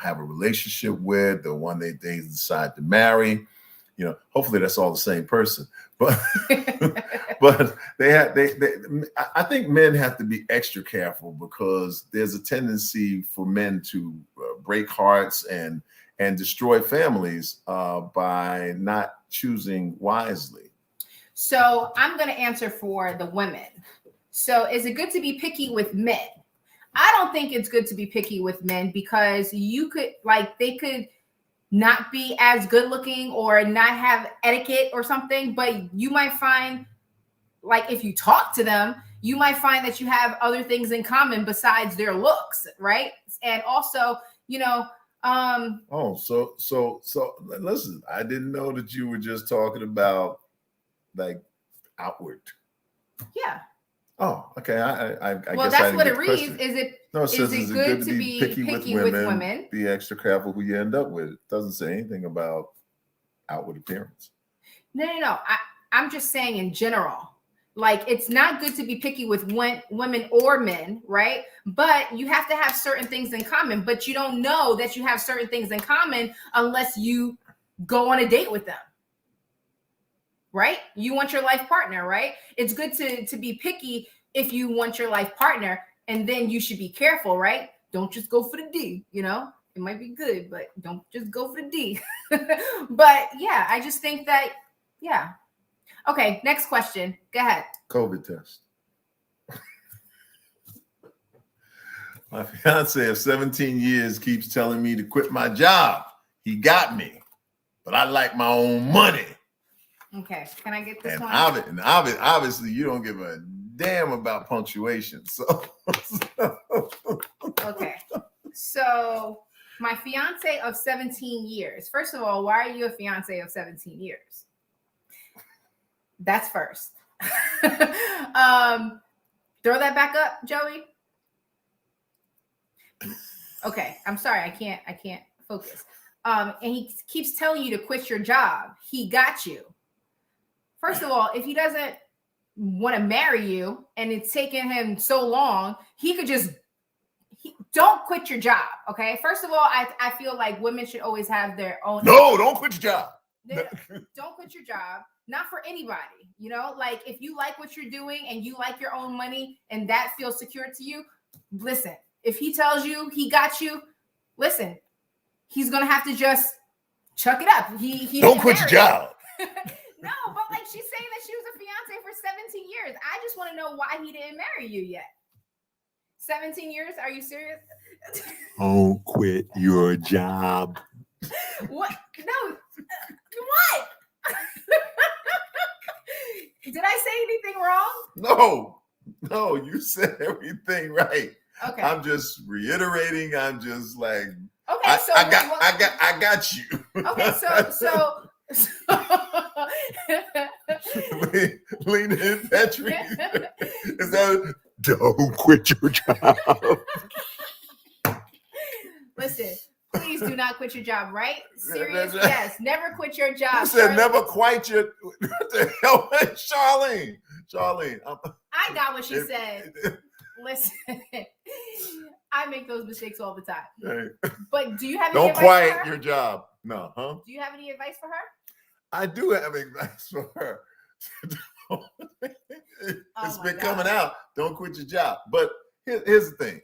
have a relationship with, the one they decide to marry. Hopefully that's all the same person. But but I think men have to be extra careful, because there's a tendency for men to break hearts and destroy families by not choosing wisely. So I'm going to answer for the women. So is it good to be picky with men? I don't think it's good to be picky with men, because they could not be as good looking or not have etiquette or something, but you might find, like, if you talk to them, you might find that you have other things in common besides their looks, right? And also, So listen, I didn't know that you were just talking about like outward. Yeah. Oh, okay. I well, guess that's what it reads. Is it good to be picky with women? Be extra careful who you end up with. It doesn't say anything about outward appearance. No. I'm just saying in general. Like, it's not good to be picky with women or men, right? But you have to have certain things in common. But you don't know that you have certain things in common unless you go on a date with them. Right? You want your life partner, right? It's good to be picky if you want your life partner, and then you should be careful, right? Don't just go for the D, It might be good, but don't just go for the D. But yeah, I just think that, yeah. Okay, next question. Go ahead. COVID test. My fiance of 17 years keeps telling me to quit my job. He got me, but I like my own money. Okay, can I get this one? Obviously, you don't give a damn about punctuation. So, okay. So, my fiance of 17 years. First of all, why are you a fiance of 17 years? That's first. Throw that back up, Joey. Okay, I'm sorry, I can't focus. And he keeps telling you to quit your job. He got you. First of all, if he doesn't want to marry you and it's taken him so long, he could just don't quit your job. Okay. First of all, I feel like women should always have their own. No, don't quit your job. Don't quit your job. not for anybody. You know, like if you like what you're doing and you like your own money and that feels secure to you, listen. If he tells you he got you, listen, he's gonna have to just chuck it up. He don't quit your job. No, but like she's saying that she was a fiance for 17 years. I just want to know why he didn't marry you yet. 17 years? Are you serious? Don't quit your job. What? No. What? Did I say anything wrong? No, you said everything right. Okay. I'm just reiterating. I'm just like, okay, so I got you. Okay, so lean in, Patrick. Is that don't quit your job? Listen, please do not quit your job, right? Serious? Yes, never quit your job. You said never quite your. What the hell, Charlene? I got what she said. Listen, I make those mistakes all the time. Hey. But do you have any don't advice quiet for her? your job? No, huh? Do you have any advice for her? I do have advice for her. It's been coming out. Don't quit your job. But here's the thing.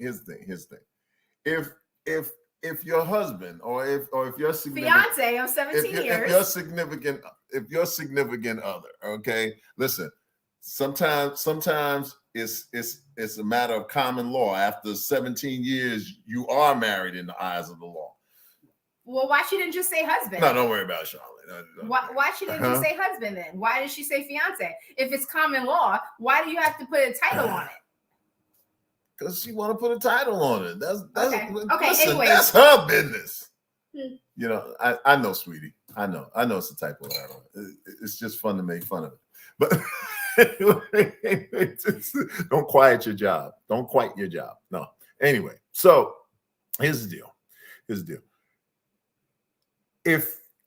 If your husband or if your fiance of 17 years, if your significant other, okay, listen. Sometimes it's a matter of common law. After 17 years, you are married in the eyes of the law. Well, why she didn't just say husband? No, don't worry about Charlotte. Why she didn't just say husband then? Why did she say fiance? If it's common law, why do you have to put a title on it? Because she want to put a title on it. That's okay. Listen, Anyway, that's her business. You know, I know, sweetie. I know it's a typo error. It's just fun to make fun of it. But don't quiet your job. Don't quit your job. No. Anyway, so here's the deal.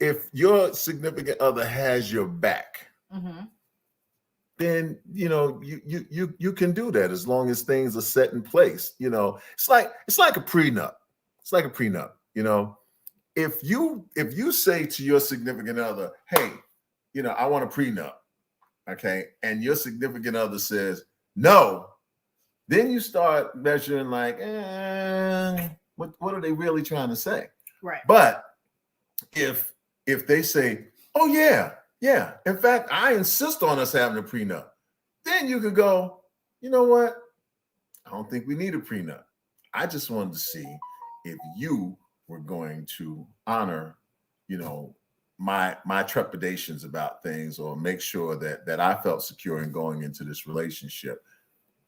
If your significant other has your back, then you know you can do that as long as things are set in place. You know, it's like a prenup. It's like a prenup. You know, if you say to your significant other, "Hey, you know, I want a prenup," okay, and your significant other says no, then you start measuring like, what are they really trying to say? Right. But if they say, "Oh yeah. In fact, I insist on us having a prenup," then you could go, "You know what? I don't think we need a prenup. I just wanted to see if you were going to honor, you know, my trepidations about things, or make sure that I felt secure in going into this relationship."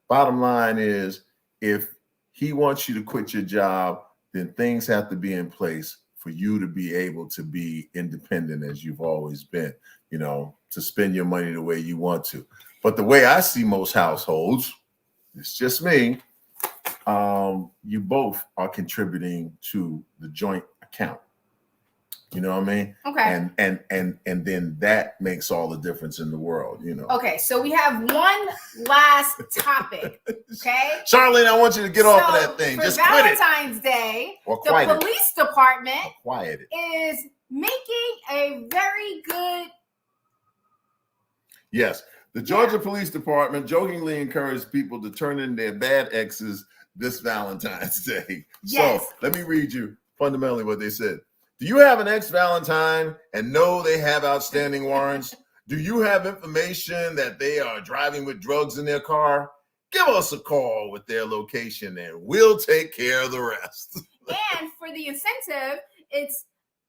Bottom line is, if he wants you to quit your job, then things have to be in place for you to be able to be independent as you've always been, you know, to spend your money the way you want to. But the way I see most households, it's just me, you both are contributing to the joint account. You know what I mean? Okay. And then that makes all the difference in the world, you know. Okay, so we have one last topic. Okay. Charlene, I want you to get off of that thing. Just quit it. Valentine's Day, or the police department is making a very good. Yes. The Georgia Police Department jokingly encouraged people to turn in their bad exes this Valentine's Day. Yes. So let me read you fundamentally what they said. Do you have an ex-Valentine and know they have outstanding warrants? Do you have information that they are driving with drugs in their car? Give us a call with their location and we'll take care of the rest. And for the incentive, it's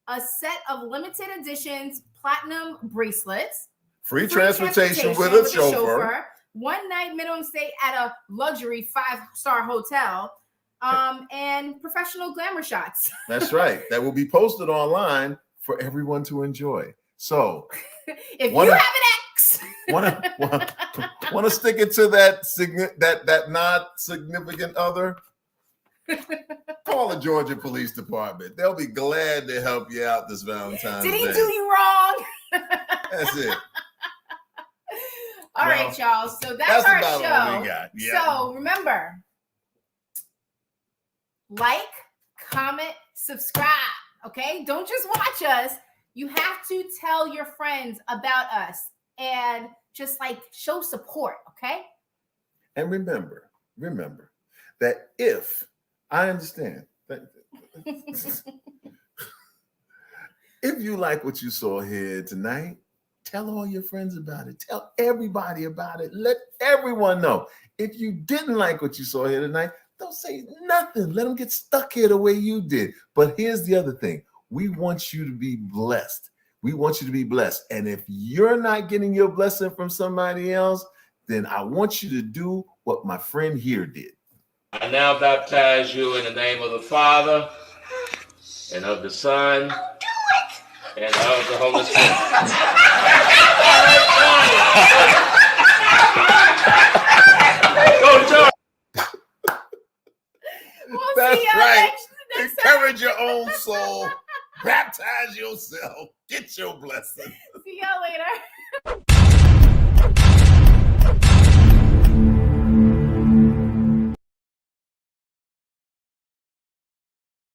a set of limited editions platinum bracelets. Free transportation with a chauffeur. One night minimum stay at a luxury 5-star hotel. And professional glamour shots. That's right. That will be posted online for everyone to enjoy. So if you have an ex, want to stick it to that not significant other, call the Georgia Police Department. They'll be glad to help you out this Valentine's Day. Did he do you wrong? That's it. All right, y'all. So that's our about show. All we got. Yeah. So remember, like, comment, subscribe. Okay, don't just watch us. You have to tell your friends about us. and just like show support, okay? And remember that if I understand that if you like what you saw here tonight, tell all your friends about it. Tell everybody about it. Let everyone know. If you didn't like what you saw here tonight, don't say nothing. Let them get stuck here the way you did. But here's the other thing. We want you to be blessed. We want you to be blessed. And if you're not getting your blessing from somebody else, then I want you to do what my friend here did. I now baptize you in the name of the Father and of the Son and of the Holy Spirit. Go, George. That's right. Encourage your own soul. Baptize yourself. Get your blessing. See y'all later.